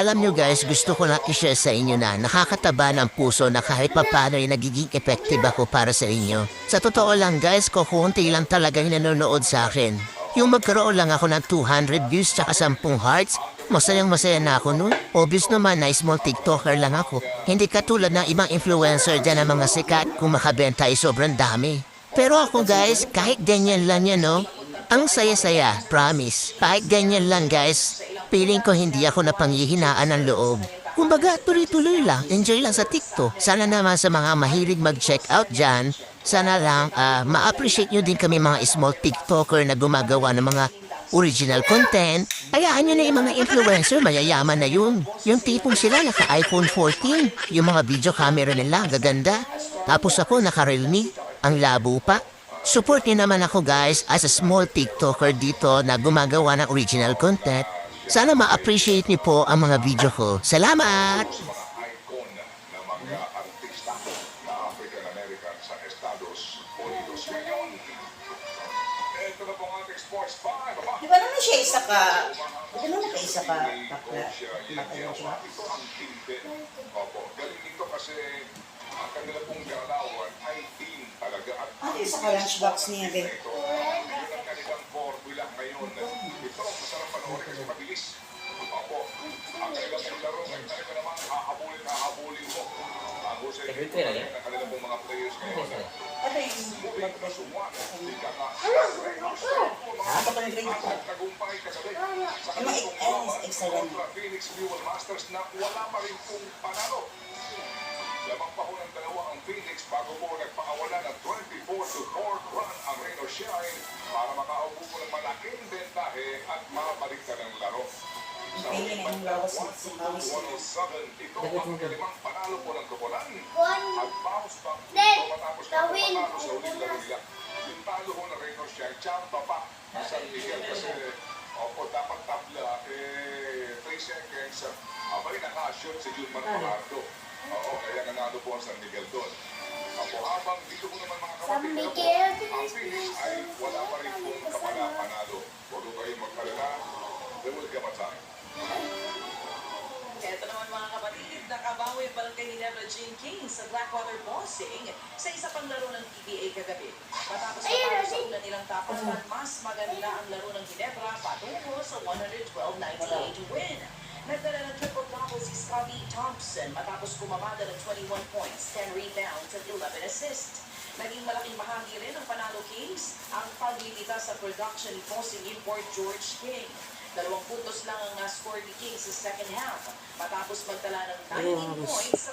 Alam nyo guys, gusto ko lang i-share sa inyo na nakakataba ng puso na kahit papano ay nagiging effective ako para sa inyo. Sa totoo lang guys, kukunti lang talaga yung nanonood sa akin. Yung magkaroon lang ako ng 200 views tsaka 10 hearts, masayang masaya na ako nun. Obvious naman na small TikToker lang ako. Hindi katulad ng ibang influencer dyan ng mga sikat kung makabenta ay sobrang dami. Pero ako guys, kahit ganyan lang yan no, ang saya-saya, promise. Kahit ganyan lang guys, feeling ko hindi ako napanghihinaan ng loob. Kumbaga, tuloy-tuloy lang, enjoy lang sa TikTok. Sana naman sa mga mahilig mag-check out dyan, sana lang ma-appreciate nyo din kami mga small TikToker na gumagawa ng mga original content. Hayaan nyo na yung mga influencer, mayayaman na yun. Yung tipong sila naka-iPhone 14, yung mga video camera nila, gaganda. Tapos ako naka-Realme, ang labo pa. Support niyo naman ako guys as a small TikToker dito na gumagawa ng original content. Sana ma-appreciate niyo po ang mga video ko. Salamat! Icon ng mga artista na African American sa Estados Unidos ngayon. Ito na po ang ating sports 5. Di ba naman siya isa ka, di naman ka isa ka bakla? Ito ang team din. Opo, galing dito kasi ang kanila pong galawan ay team talaga. At Ano isa ka lunchbox niya, Ben? ito, yun ang kanilang formula ngayon. Ito, masarap panoorin kasi mabilis. Opo, ang kanilang pong laro ay talaga naman hahabulin mo. Ang husay dito ng kanilang pong mga players ngayon. Ano yung Moving to Suwan, ika ka. Ano pa yung drink? Ang tagumpay kasabi sa Ano, kanilang pong ano, laban excellent. kontra Phoenix Fuel Masters na wala pa rin pong panalo. Lamang pa ho ng dalawa ang Phoenix bago po nagpakawala ng 24-4 run ang Reno Shine para makaupo po ng malaking bentahe at makabalik ka ng laro. Sa Pili na yung lawas sa Pawis. 107, ito ang kalimang panalo po ng Kukulan at bounce back Dad, ito matapos na gawin. panalo sa ulit laro nila. Yung talo ho ng Reno Shine, champa pa sa San Miguel kasi opo, dapat tabla 3 seconds. Abay, naka-shoot si Junman Fajardo. Oo, kaya nanalo po ang San Miguel doon. Ako habang dito po naman mga San kapatid, Miguel, ang Phoenix ay wala pa rin pong kapanapanalo. Huwag kayong magkalala, there will come a time. Ito naman mga kapatid, nakabawi pa rin kay Ginebra Jane King sa Blackwater Bossing sa isa pang laro ng PBA kagabi. Matapos matalo sa una nilang tapatan, mas maganda ang laro ng Ginebra patungo sa 112-98 win. Nagdala ng triple-double si Scotty Thompson matapos kumamada ng 21 points, 10 rebounds at 11 assists. Naging malaking bahagi rin ng Panalo Kings ang paglilita sa production ni Bossing import George King. 2 puntos lang ang score ni Kings sa second half matapos magtala ng 19 points sa